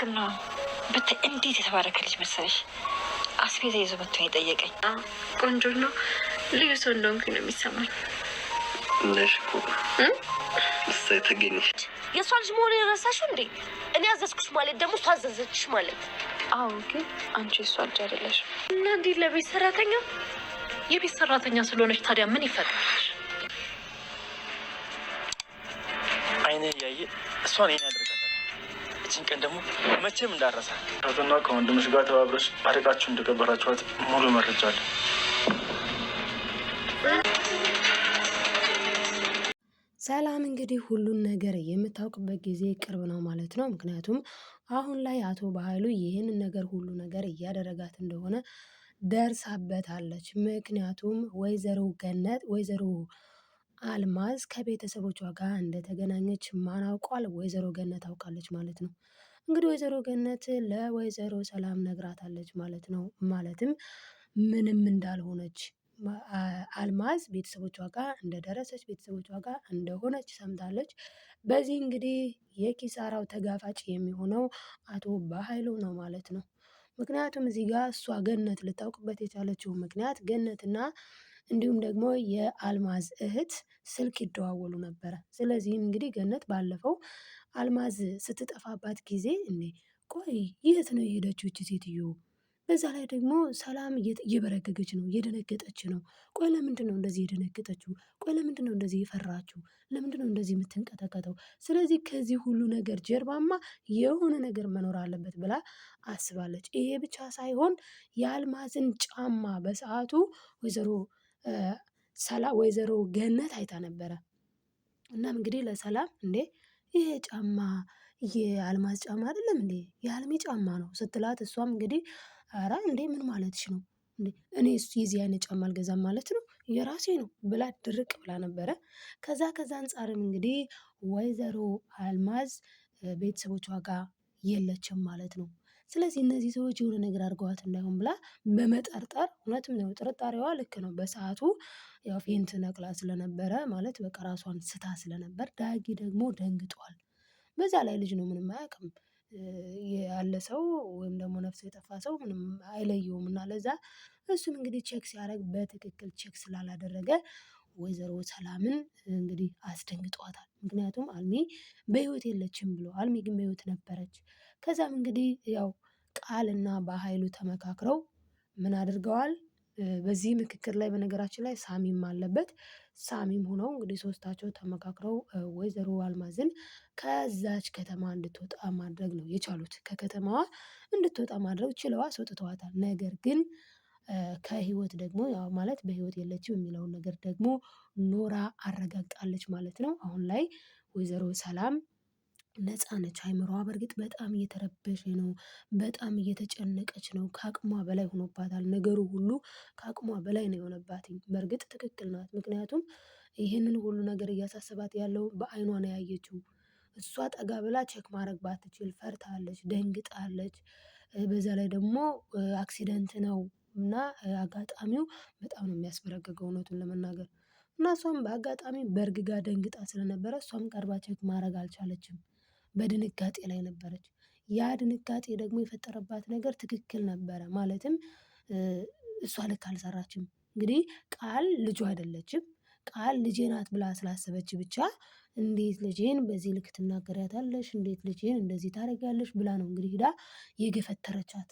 ትክክል ነው። ብታይ እንዴት የተባረከ ልጅ መሰለሽ። አስቤዛ ይዞ መጥቶ የጠየቀኝ ቆንጆ ነው። ልዩ ሰው እንደሆንኩኝ ነው የሚሰማኝ። ነሽኩ እሰይ ተገኘሽ። የእሷ ልጅ መሆን የረሳሽው እንዴ? እኔ አዘዝኩሽ ማለት ደግሞ እሷ አዘዘችሽ ማለት። አዎ ግን አንቺ እሷ ልጅ አይደለሽ። እና እንዲህ ለቤት ሰራተኛ የቤት ሰራተኛ ስለሆነች ታዲያ ምን ይፈጥራል? አይኔ እያየ እሷን ይሄን ያደርጋታል። እችን ቀን ደግሞ መቼም እንዳረሳ። እህትና ከወንድምሽ ጋር ተባብረሽ አርቃችሁ እንደቀበራችኋት ሙሉ መረጃ አለ። ሰላም እንግዲህ ሁሉን ነገር የምታውቅበት ጊዜ ቅርብ ነው ማለት ነው። ምክንያቱም አሁን ላይ አቶ በኃይሉ ይህንን ነገር ሁሉ ነገር እያደረጋት እንደሆነ ደርሳበታለች። ምክንያቱም ወይዘሮ አልማዝ ከቤተሰቦቿ ጋር እንደተገናኘች ማን አውቋል? ወይዘሮ ገነት ታውቃለች ማለት ነው። እንግዲህ ወይዘሮ ገነት ለወይዘሮ ሰላም ነግራታለች ማለት ነው። ማለትም ምንም እንዳልሆነች አልማዝ ቤተሰቦቿ ጋር እንደደረሰች ቤተሰቦቿ ጋር እንደሆነች ሰምታለች። በዚህ እንግዲህ የኪሳራው ተጋፋጭ የሚሆነው አቶ በኃይሉ ነው ማለት ነው። ምክንያቱም እዚህ ጋር እሷ ገነት ልታውቅበት የቻለችው ምክንያት ገነትና እንዲሁም ደግሞ የአልማዝ እህት ስልክ ይደዋወሉ ነበረ። ስለዚህም እንግዲህ ገነት ባለፈው አልማዝ ስትጠፋባት ጊዜ ቆይ የት ነው የሄደችው እቺ ሴትዮ? በዛ ላይ ደግሞ ሰላም እየበረገገች ነው፣ እየደነገጠች ነው። ቆይ ለምንድን ነው እንደዚህ የደነገጠችው? ቆይ ለምንድን ነው እንደዚህ የፈራችው? ለምንድን ነው እንደዚህ የምትንቀጠቀጠው? ስለዚህ ከዚህ ሁሉ ነገር ጀርባማ የሆነ ነገር መኖር አለበት ብላ አስባለች። ይሄ ብቻ ሳይሆን የአልማዝን ጫማ በሰዓቱ ወይዘሮ ገነት አይታ ነበረ። እናም እንግዲህ ለሰላም ይሄ ጫማ የአልማዝ ጫማ አይደለም እንዴ? የአልሚ ጫማ ነው ስትላት፣ እሷም እንግዲህ ኧረ ምን ማለትሽ ነው? እኔ የዚህ አይነት ጫማ አልገዛም ማለት ነው? የራሴ ነው ብላ ድርቅ ብላ ነበረ። ከዛ አንጻርም እንግዲህ ወይዘሮ አልማዝ ቤተሰቦቿ ጋር የለችም ማለት ነው። ስለዚህ እነዚህ ሰዎች የሆነ ነገር አድርገዋት እንዳይሆን ብላ በመጠርጠር እውነትም ነው ጥርጣሬዋ ልክ ነው። በሰዓቱ ያው ፌንት ነቅላ ስለነበረ ማለት በቃ ራሷን ስታ ስለነበር፣ ዳጊ ደግሞ ደንግጧል። በዛ ላይ ልጅ ነው ምንም አያውቅም። ያለ ሰው ወይም ደግሞ ነፍሱ የጠፋ ሰው ምንም አይለየውም። እና ለዛ እሱም እንግዲህ ቼክ ሲያደርግ በትክክል ቼክ ስላላደረገ ወይዘሮ ሰላምን እንግዲህ አስደንግጧታል። ምክንያቱም አልሚ በህይወት የለችም ብሎ፣ አልሚ ግን በህይወት ነበረች። ከዛም እንግዲህ ያው ቃልና በኃይሉ ተመካክረው ምን አድርገዋል? በዚህ ምክክር ላይ በነገራችን ላይ ሳሚም አለበት። ሳሚም ሆነው እንግዲህ ሶስታቸው ተመካክረው ወይዘሮ አልማዝን ከዛች ከተማ እንድትወጣ ማድረግ ነው የቻሉት። ከከተማዋ እንድትወጣ ማድረግ ችለዋ አስወጥተዋታል። ነገር ግን ከህይወት ደግሞ ያው ማለት በህይወት የለችም የሚለውን ነገር ደግሞ ኖራ አረጋግጣለች ማለት ነው። አሁን ላይ ወይዘሮ ሰላም ነፃ ነች። አይምሮዋ በእርግጥ በጣም እየተረበሸ ነው፣ በጣም እየተጨነቀች ነው። ከአቅሟ በላይ ሆኖባታል። ነገሩ ሁሉ ከአቅሟ በላይ ነው የሆነባት። በእርግጥ ትክክል ናት። ምክንያቱም ይህንን ሁሉ ነገር እያሳሰባት ያለው በአይኗ ነው ያየችው። እሷ ጠጋ ብላ ቼክ ማድረግ ባትችል ፈርታለች፣ ደንግጣለች። በዛ ላይ ደግሞ አክሲደንት ነው እና አጋጣሚው በጣም ነው የሚያስበረግገው እውነቱን ለመናገር። እና እሷም በአጋጣሚ በእርግጋ ደንግጣ ስለነበረ እሷም ቀርባ ቼክ ማድረግ አልቻለችም። በድንጋጤ ላይ ነበረች። ያ ድንጋጤ ደግሞ የፈጠረባት ነገር ትክክል ነበረ። ማለትም እሷ ልክ አልሰራችም። እንግዲህ ቃል ልጇ አይደለችም። ቃል ልጄ ናት ብላ ስላሰበች ብቻ እንዴት ልጄን በዚህ ልክ ትናገሪያታለሽ? እንዴት ልጄን እንደዚህ ታደርጊያለሽ? ብላ ነው እንግዲህ ሂዳ የገፈተረቻት።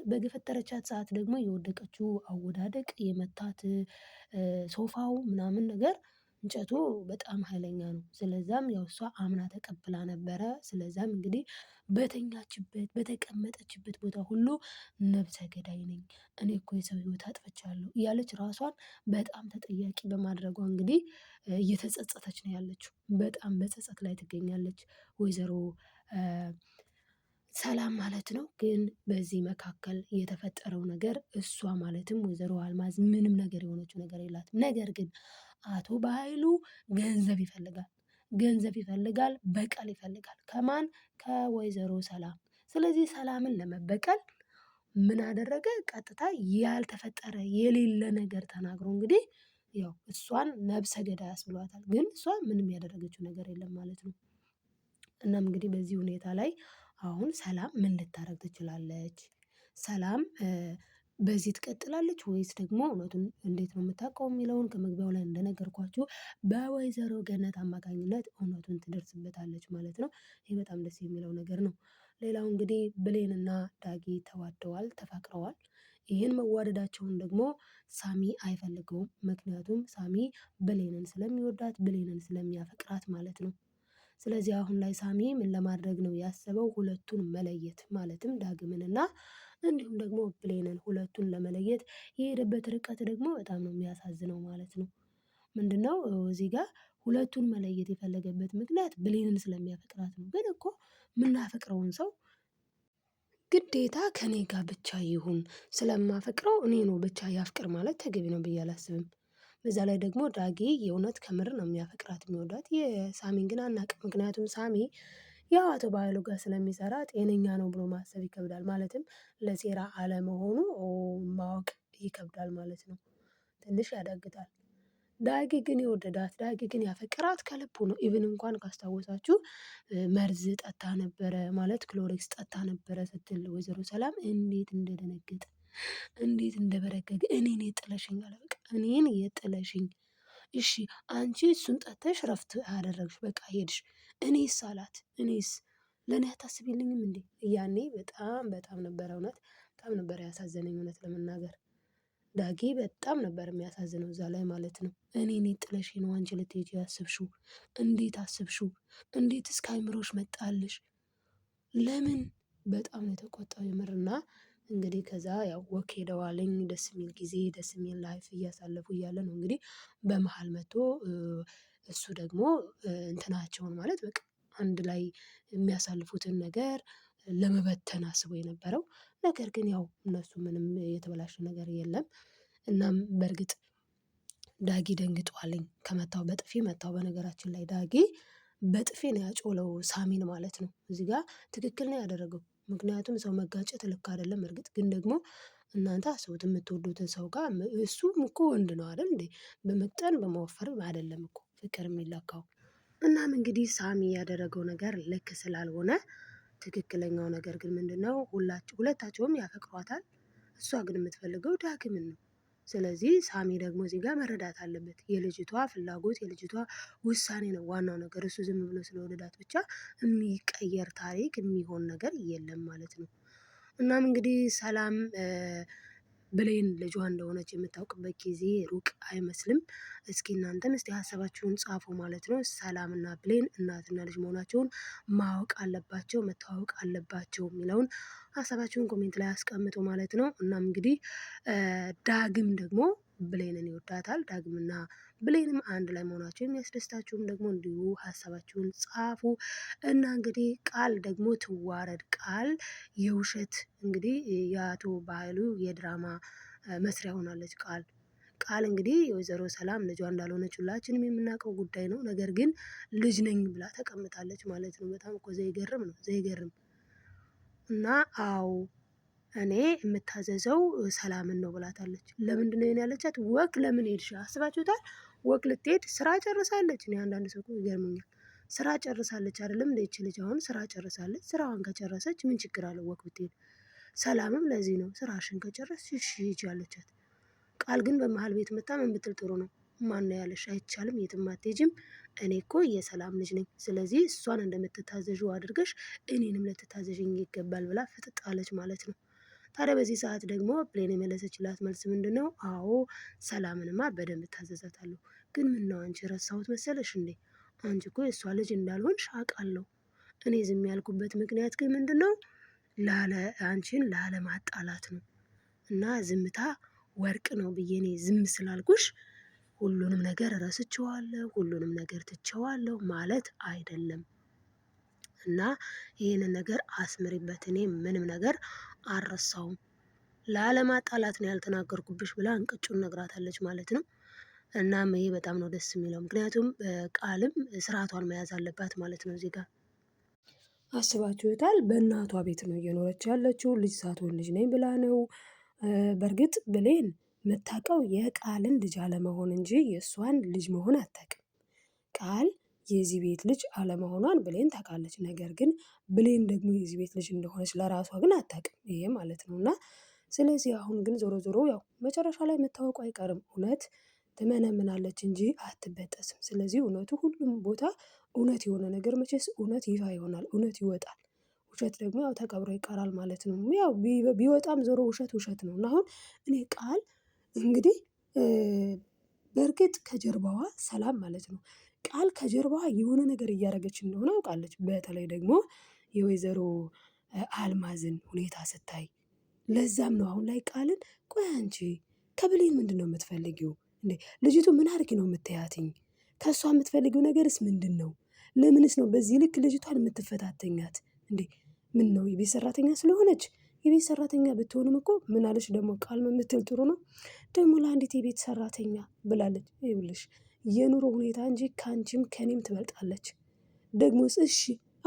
በገፈተረቻት ሰዓት ደግሞ የወደቀችው አወዳደቅ የመታት ሶፋው ምናምን ነገር እንጨቱ በጣም ኃይለኛ ነው። ስለዛም ያው እሷ አምና ተቀብላ ነበረ። ስለዛም እንግዲህ በተኛችበት በተቀመጠችበት ቦታ ሁሉ ነብሰ ገዳይ ነኝ፣ እኔ እኮ የሰው ህይወት አጥፍቻለሁ እያለች ራሷን በጣም ተጠያቂ በማድረጓ እንግዲህ እየተጸጸተች ነው ያለችው። በጣም በጸጸት ላይ ትገኛለች ወይዘሮ ሰላም ማለት ነው። ግን በዚህ መካከል የተፈጠረው ነገር እሷ ማለትም ወይዘሮ አልማዝ ምንም ነገር የሆነችው ነገር የላትም። ነገር ግን አቶ በኃይሉ ገንዘብ ይፈልጋል፣ በቀል ይፈልጋል። ከማን? ከወይዘሮ ሰላም። ስለዚህ ሰላምን ለመበቀል ምን አደረገ? ቀጥታ ያልተፈጠረ የሌለ ነገር ተናግሮ እንግዲህ ያው እሷን ነብሰ ገዳይ አስብሏታል። ግን እሷ ምንም ያደረገችው ነገር የለም ማለት ነው። እናም እንግዲህ በዚህ ሁኔታ ላይ አሁን ሰላም ምን ልታደርግ ትችላለች? ሰላም በዚህ ትቀጥላለች ወይስ ደግሞ እውነቱን እንዴት ነው የምታውቀው የሚለውን ከመግቢያው ላይ እንደነገርኳችሁ በወይዘሮ ገነት አማካኝነት እውነቱን ትደርስበታለች ማለት ነው። ይህ በጣም ደስ የሚለው ነገር ነው። ሌላው እንግዲህ ብሌንና ዳጊ ተዋደዋል፣ ተፋቅረዋል። ይህን መዋደዳቸውን ደግሞ ሳሚ አይፈልገውም። ምክንያቱም ሳሚ ብሌንን ስለሚወዳት ብሌንን ስለሚያፈቅራት ማለት ነው። ስለዚህ አሁን ላይ ሳሚ ምን ለማድረግ ነው ያሰበው? ሁለቱን መለየት ማለትም ዳግምንና እንዲሁም ደግሞ ብሌንን ሁለቱን ለመለየት የሄደበት ርቀት ደግሞ በጣም ነው የሚያሳዝነው ማለት ነው። ምንድነው እዚህ ጋር ሁለቱን መለየት የፈለገበት ምክንያት ብሌንን ስለሚያፈቅራት ነው። ግን እኮ የምናፈቅረውን ሰው ግዴታ ከኔ ጋር ብቻ ይሁን ስለማፈቅረው እኔ ነው ብቻ ያፍቅር ማለት ተገቢ ነው ብዬ አላስብም። በዛ ላይ ደግሞ ዳጊ የእውነት ከምር ነው የሚያፈቅራት የሚወዳት። የሳሚን ግን አናውቅም። ምክንያቱም ሳሚ ያው አቶ ባህሉ ጋር ስለሚሰራ ጤነኛ ነው ብሎ ማሰብ ይከብዳል። ማለትም ለሴራ አለመሆኑ ማወቅ ይከብዳል ማለት ነው። ትንሽ ያዳግታል። ዳጊ ግን የወደዳት ዳጊ ግን ያፈቅራት ከልቡ ነው። ኢቭን እንኳን ካስታወሳችሁ መርዝ ጠጣ ነበረ ማለት ክሎሬክስ ጠጣ ነበረ ስትል ወይዘሮ ሰላም እንዴት እንደደነገጠ እንዴት እንደበረገገ እኔን የጥለሽኝ አለ። በቃ እኔን የጥለሽኝ እሺ አንቺ እሱን ጠጥተሽ ረፍት አደረግሽ በቃ ሄድሽ። እኔስ አላት እኔስ ለእኔ አታስቢልኝም እንዴ? ያኔ በጣም ነበረ እውነት በጣም ነበረ ያሳዘነኝ እውነት ለመናገር ዳጊ በጣም ነበር የሚያሳዝነው እዛ ላይ ማለት ነው። እኔን ጥለሽኝ ነው አንቺ ልትሄጂ ያስብሽው? እንዴት አስብሽው? እንዴት እስከ አይምሮሽ መጣልሽ? ለምን? በጣም ነው የተቆጣው የምርና እንግዲህ ከዛ ያው ወክ ሄደዋልኝ ደስ የሚል ጊዜ ደስ የሚል ላይፍ እያሳለፉ እያለ ነው እንግዲህ በመሃል መጥቶ እሱ ደግሞ እንትናቸውን ማለት በቃ አንድ ላይ የሚያሳልፉትን ነገር ለመበተን አስቦ የነበረው ነገር ግን ያው እነሱ ምንም የተበላሸ ነገር የለም። እናም በእርግጥ ዳጊ ደንግጧልኝ ከመታው በጥፊ መታው። በነገራችን ላይ ዳጊ በጥፊ ነው ያጮለው ሳሚን ማለት ነው። እዚህ ጋር ትክክል ነው ያደረገው። ምክንያቱም ሰው መጋጨት ልክ አይደለም። እርግጥ ግን ደግሞ እናንተ አስቡት የምትወዱትን ሰው ጋር እሱም እኮ ወንድ ነው አይደል እንዴ? በመቅጠን በመወፈር አይደለም እኮ ፍቅር የሚለካው። እናም እንግዲህ ሳሚ ያደረገው ነገር ልክ ስላልሆነ ትክክለኛው ነገር ግን ምንድነው? ሁለታቸውም ያፈቅሯታል። እሷ ግን የምትፈልገው ዳግምን ነው። ስለዚህ ሳሚ ደግሞ እዚህ ጋር መረዳት አለበት። የልጅቷ ፍላጎት የልጅቷ ውሳኔ ነው ዋናው ነገር። እሱ ዝም ብሎ ስለወደዳት ብቻ የሚቀየር ታሪክ የሚሆን ነገር የለም ማለት ነው። እናም እንግዲህ ሰላም ብሌን ልጇ እንደሆነች የምታውቅበት ጊዜ ሩቅ አይመስልም። እስኪ እናንተም እስቲ ሀሳባችሁን ጻፉ ማለት ነው። ሰላምና ብሌን እናትና ልጅ መሆናቸውን ማወቅ አለባቸው መተዋወቅ አለባቸው የሚለውን ሀሳባችሁን ኮሜንት ላይ አስቀምጡ ማለት ነው። እናም እንግዲህ ዳግም ደግሞ ብሌንን ይወዳታል። ዳግምና ብሌንም አንድ ላይ መሆናቸው የሚያስደስታችሁም ደግሞ እንዲሁ ሀሳባችሁን ጻፉ እና እንግዲህ ቃል ደግሞ ትዋረድ። ቃል የውሸት እንግዲህ የአቶ ባህሉ የድራማ መስሪያ ሆናለች። ቃል እንግዲህ የወይዘሮ ሰላም ልጇ እንዳልሆነች ሁላችንም የምናውቀው ጉዳይ ነው። ነገር ግን ልጅ ነኝ ብላ ተቀምጣለች ማለት ነው። በጣም እኮ ዘይገርም ነው ዘይገርም። እና አዎ እኔ የምታዘዘው ሰላምን ነው ብላታለች። ለምንድነው ይሄን ያለቻት? ወክ ለምን ሄድሽ? አስባችሁታል? ወክ ልትሄድ ስራ ጨርሳለች። እኔ አንዳንድ ሰው ይገርሙኛል። ስራ ጨርሳለች አይደለም እንደ ይቺ ልጅ አሁን ስራ ጨርሳለች። ስራዋን ከጨረሰች ምን ችግር አለው ወክ ብትሄድ? ሰላምም ለዚህ ነው ስራሽን ከጨረስሽ እሺ ሂጂ ያለቻት። ቃል ግን በመሀል ቤት መታ ምን ብትል ጥሩ ነው? ማነው ያለሽ? አይቻልም፣ የትም አትሄጂም። እኔ እኮ የሰላም ልጅ ነኝ። ስለዚህ እሷን እንደምትታዘዥው አድርገሽ እኔንም ልትታዘዥኝ ይገባል ብላ ፍጥጥ አለች ማለት ነው። ታዲያ በዚህ ሰዓት ደግሞ ብሌን የመለሰችላት መልስ ምንድን ነው? አዎ ሰላምንማ በደንብ እታዘዛታለሁ። ግን ምነው አንቺ ረሳሁት መሰለሽ እንዴ? አንቺ እኮ የእሷ ልጅ እንዳልሆንሽ አውቃለሁ። እኔ ዝም ያልኩበት ምክንያት ግን ምንድን ነው? አንቺን ላለማጣላት ነው። እና ዝምታ ወርቅ ነው ብዬ እኔ ዝም ስላልኩሽ ሁሉንም ነገር ረስቼዋለሁ፣ ሁሉንም ነገር ትቼዋለሁ ማለት አይደለም። እና ይህንን ነገር አስምሪበት። እኔ ምንም ነገር አልረሳውም። ላለማጣላት ነው ያልተናገርኩብሽ ብላ እንቅጩን ነግራታለች ማለት ነው። እናም ይሄ በጣም ነው ደስ የሚለው። ምክንያቱም ቃልም ስርዓቷን መያዝ አለባት ማለት ነው። እዚህ ጋር አስባችሁታል? በእናቷ ቤት ነው እየኖረች ያለችው። ልጅ ሳትሆን ልጅ ነኝ ብላ ነው። በእርግጥ ብሌን የምታውቀው የቃልን ልጅ አለመሆን እንጂ የእሷን ልጅ መሆን አታውቅም። ቃል የዚህ ቤት ልጅ አለመሆኗን ብሌን ታውቃለች። ነገር ግን ብሌን ደግሞ የዚህ ቤት ልጅ እንደሆነች ለራሷ ግን አታውቅም። ይሄ ማለት ነው። እና ስለዚህ አሁን ግን ዞሮ ዞሮ ያው መጨረሻ ላይ መታወቁ አይቀርም። እውነት ትመነምናለች እንጂ አትበጠስም። ስለዚህ እውነቱ ሁሉም ቦታ እውነት የሆነ ነገር መቼስ እውነት ይፋ ይሆናል፣ እውነት ይወጣል። ውሸት ደግሞ ያው ተቀብሮ ይቀራል ማለት ነው። ያው ቢወጣም ዞሮ ውሸት ውሸት ነው። እና አሁን እኔ ቃል እንግዲህ በእርግጥ ከጀርባዋ ሰላም ማለት ነው። ቃል ከጀርባዋ የሆነ ነገር እያደረገች እንደሆነ አውቃለች። በተለይ ደግሞ የወይዘሮ አልማዝን ሁኔታ ስታይ ለዛም ነው አሁን ላይ ቃልን ቆይ አንቺ ከብሌን ምንድን ነው የምትፈልጊው እንዴ? ልጅቱ ምን አድርጊ ነው የምትያትኝ? ከእሷ የምትፈልጊው ነገርስ ምንድን ነው? ለምንስ ነው በዚህ ልክ ልጅቷን የምትፈታተኛት እንዴ? ምን ነው የቤት ሰራተኛ ስለሆነች? የቤት ሰራተኛ ብትሆንም እኮ ምን አለች ደግሞ ቃል የምትል ጥሩ ነው ደግሞ ለአንዲት የቤት ሰራተኛ ብላለች። ይኸውልሽ የኑሮ ሁኔታ እንጂ ከአንቺም ከኔም ትበልጣለች። ደግሞስ እሺ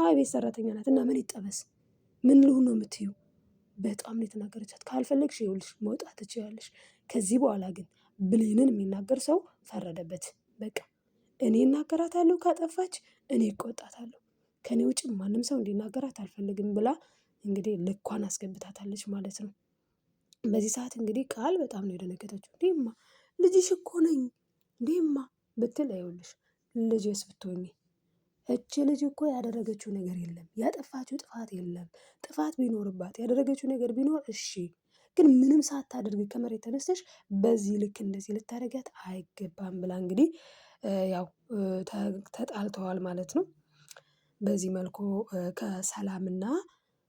የቤት ሰራተኛ ናት እና ምን ይጠበስ? ምን ልሁን ነው የምትዩ? በጣም ነው የተናገረቻት። ካልፈለግሽ ይኸውልሽ መውጣት ትችያለሽ። ከዚህ በኋላ ግን ብሌንን የሚናገር ሰው ፈረደበት። በቃ እኔ እናገራታለሁ፣ ካጠፋች እኔ እቆጣታለሁ። ከኔ ውጭ ማንም ሰው እንዲናገራት አልፈልግም ብላ እንግዲህ ልኳን አስገብታታለች ማለት ነው። በዚህ ሰዓት እንግዲህ ቃል በጣም ነው የደነገጠችው። እንዴማ ልጅሽ እኮ ነኝ እንዴማ ብትል ይኸውልሽ ልጅስ ብትሆኚ እች ልጅ እኮ ያደረገችው ነገር የለም፣ ያጠፋችው ጥፋት የለም። ጥፋት ቢኖርባት ያደረገችው ነገር ቢኖር እሺ፣ ግን ምንም ሳታደርግ ከመሬት ተነስተሽ በዚህ ልክ እንደዚህ ልታደርጊያት አይገባም ብላ እንግዲህ ያው ተጣልተዋል ማለት ነው። በዚህ መልኩ ከሰላምና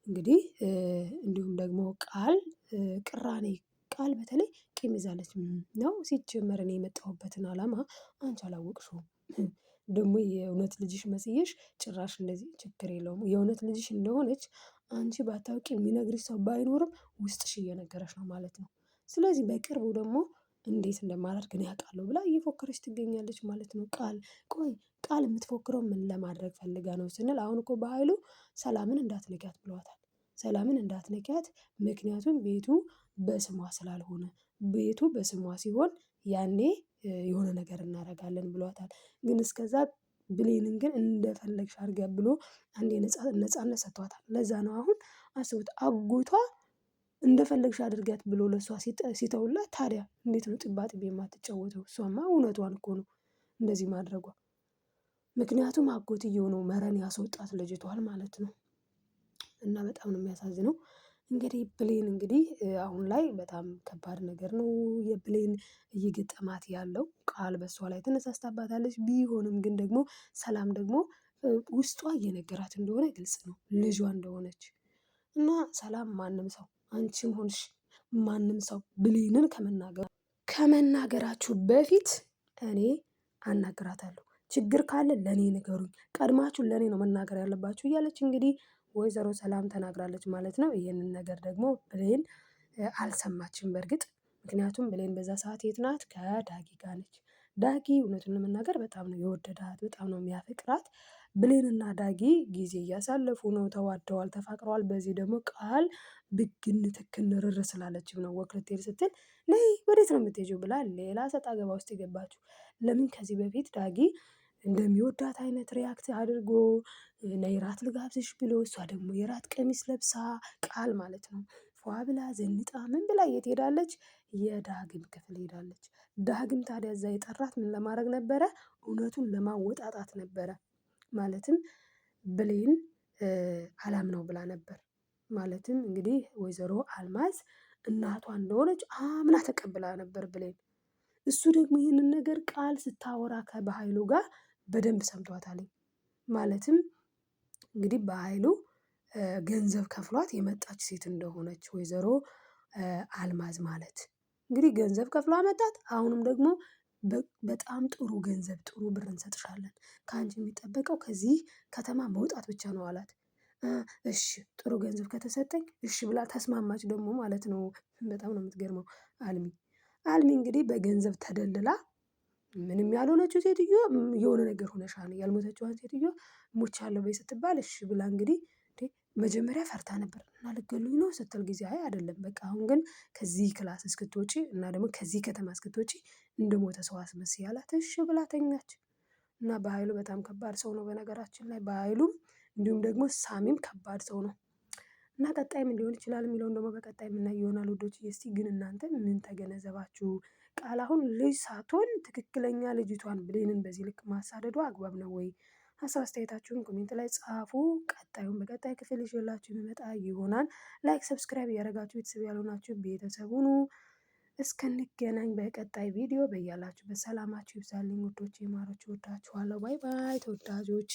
እንግዲህ እንዲሁም ደግሞ ቃል ቅራኔ ቃል በተለይ ቂም ይዛለች ነው። ሲጀመር እኔ የመጣሁበትን ዓላማ አንቺ አላወቅሽውም። ደግሞ የእውነት ልጅሽ መስየሽ ጭራሽ እንደዚህ ችግር የለውም። የእውነት ልጅሽ እንደሆነች አንቺ ባታውቂ የሚነግርሽ ሰው ባይኖርም ውስጥሽ እየነገረሽ ነው ማለት ነው። ስለዚህ በቅርቡ ደግሞ እንዴት እንደማላደርግ እኔ አውቃለሁ ብላ እየፎከረች ትገኛለች ማለት ነው። ቆይ ቃል የምትፎክረው ምን ለማድረግ ፈልጋ ነው ስንል አሁን እኮ በኃይሉ ሰላምን እንዳትነኪያት ብሏታል። ሰላምን እንዳትነኪያት፣ ምክንያቱም ቤቱ በስሟ ስላልሆነ፣ ቤቱ በስሟ ሲሆን ያኔ የሆነ ነገር እናደርጋለን ብሏታል። ግን እስከዛ ብሌንን ግን እንደፈለግሽ አድርጊያ ብሎ አንዴ ነፃነት ሰጥቷታል። ለዛ ነው አሁን አስቡት አጎቷ እንደፈለግሽ አድርጊያት ብሎ ለእሷ ሲተውላት፣ ታዲያ እንዴት ነው ጥባጥቤ የማትጫወተው? እሷማ እውነቷን እኮ ነው እንደዚህ ማድረጓ። ምክንያቱም አጎትየው ነው መረን ያስወጣት ልጅቷል ማለት ነው። እና በጣም ነው የሚያሳዝነው። እንግዲህ ብሌን እንግዲህ አሁን ላይ በጣም ከባድ ነገር ነው የብሌን እየገጠማት ያለው። ቃል በሷ ላይ ተነሳስታባታለች። ቢሆንም ግን ደግሞ ሰላም ደግሞ ውስጧ እየነገራት እንደሆነ ግልጽ ነው ልጇ እንደሆነች። እና ሰላም ማንም ሰው አንቺም ሆንሽ ማንም ሰው ብሌንን ከመናገራችሁ በፊት እኔ አናግራታለሁ። ችግር ካለ ለእኔ ንገሩኝ፣ ቀድማችሁ ለእኔ ነው መናገር ያለባችሁ እያለች እንግዲህ ወይዘሮ ሰላም ተናግራለች ማለት ነው። ይህንን ነገር ደግሞ ብሌን አልሰማችም በእርግጥ። ምክንያቱም ብሌን በዛ ሰዓት የት ናት? ከዳጊ ጋር ነች። ዳጊ እውነቱን ለመናገር በጣም ነው የወደዳት፣ በጣም ነው የሚያፈቅራት። ብሌንና ዳጊ ጊዜ እያሳለፉ ነው፣ ተዋደዋል፣ ተፋቅረዋል። በዚህ ደግሞ ቃል ብግን ትክን ርር ስላለችም ነው ወክ ልትሄድ ስትል ነይ ወዴት ነው የምትሄጂው ብላ ሌላ ሰጣ ገባ ውስጥ የገባችው። ለምን ከዚህ በፊት ዳጊ እንደሚወዳት አይነት ሪያክት አድርጎ ነይ ራት ልጋብዝሽ ብሎ እሷ ደግሞ የራት ቀሚስ ለብሳ ቃል ማለት ነው ፏ ብላ ዘንጣ ምን ብላ የት ሄዳለች? የዳግም ክፍል ሄዳለች። ዳግም ታዲያ እዛ የጠራት ምን ለማድረግ ነበረ? እውነቱን ለማወጣጣት ነበረ። ማለትም ብሌን አላምነው ብላ ነበር። ማለትም እንግዲህ ወይዘሮ አልማዝ እናቷ እንደሆነች አምና ተቀብላ ነበር ብሌን። እሱ ደግሞ ይህንን ነገር ቃል ስታወራ ከበኃይሉ ጋር በደንብ ሰምቷታል። ማለትም እንግዲህ በኃይሉ ገንዘብ ከፍሏት የመጣች ሴት እንደሆነች ወይዘሮ አልማዝ ማለት እንግዲህ ገንዘብ ከፍሎ አመጣት። አሁንም ደግሞ በጣም ጥሩ ገንዘብ ጥሩ ብር እንሰጥሻለን፣ ከአንቺ የሚጠበቀው ከዚህ ከተማ መውጣት ብቻ ነው አላት። እሺ ጥሩ ገንዘብ ከተሰጠኝ እሺ ብላ ተስማማች ደግሞ ማለት ነው። በጣም ነው የምትገርመው አልሚ እንግዲህ በገንዘብ ተደልላ ምንም ያልሆነችው ሴትዮ የሆነ ነገር ሆነሻል፣ ያልሞተችዋን ሴትዮ ሞቻለሁ በይ ስትባል እሺ ብላ እንግዲህ መጀመሪያ ፈርታ ነበር እና ልትገሉኝ ነው ስትል ጊዜ አይ አይደለም በቃ አሁን ግን ከዚህ ክላስ እስክትወጪ እና ደግሞ ከዚህ ከተማ እስክትወጪ እንደሞተ ሰው አስመስይ አላት። እሺ ብላ ተኛች። እና በኃይሉ በጣም ከባድ ሰው ነው። በነገራችን ላይ በኃይሉም እንዲሁም ደግሞ ሳሚም ከባድ ሰው ነው። እና ቀጣይ ምን ሊሆን ይችላል የሚለውን ደግሞ በቀጣይ የምናይ ይሆናል ውዶች። እስቲ ግን እናንተ ምን ተገነዘባችሁ? ቃል አሁን ልጅ ሳትሆን ትክክለኛ ልጅቷን ብሌንን በዚህ ልክ ማሳደዷ አግባብ ነው ወይ? ሀሳብ አስተያየታችሁን ኮሜንት ላይ ጻፉ። ቀጣዩን በቀጣይ ክፍል ይዤላችሁ የሚመጣ ይሆናል። ላይክ ሰብስክራይብ እያደረጋችሁ ቤተሰብ ያልሆናችሁ ቤተሰብ ሁኑ። እስከንገናኝ በቀጣይ ቪዲዮ በያላችሁ በሰላማችሁ ይብዛልኝ ውዶች፣ ማሮች፣ ወዳችኋለሁ። ባይ ባይ ተወዳጆች።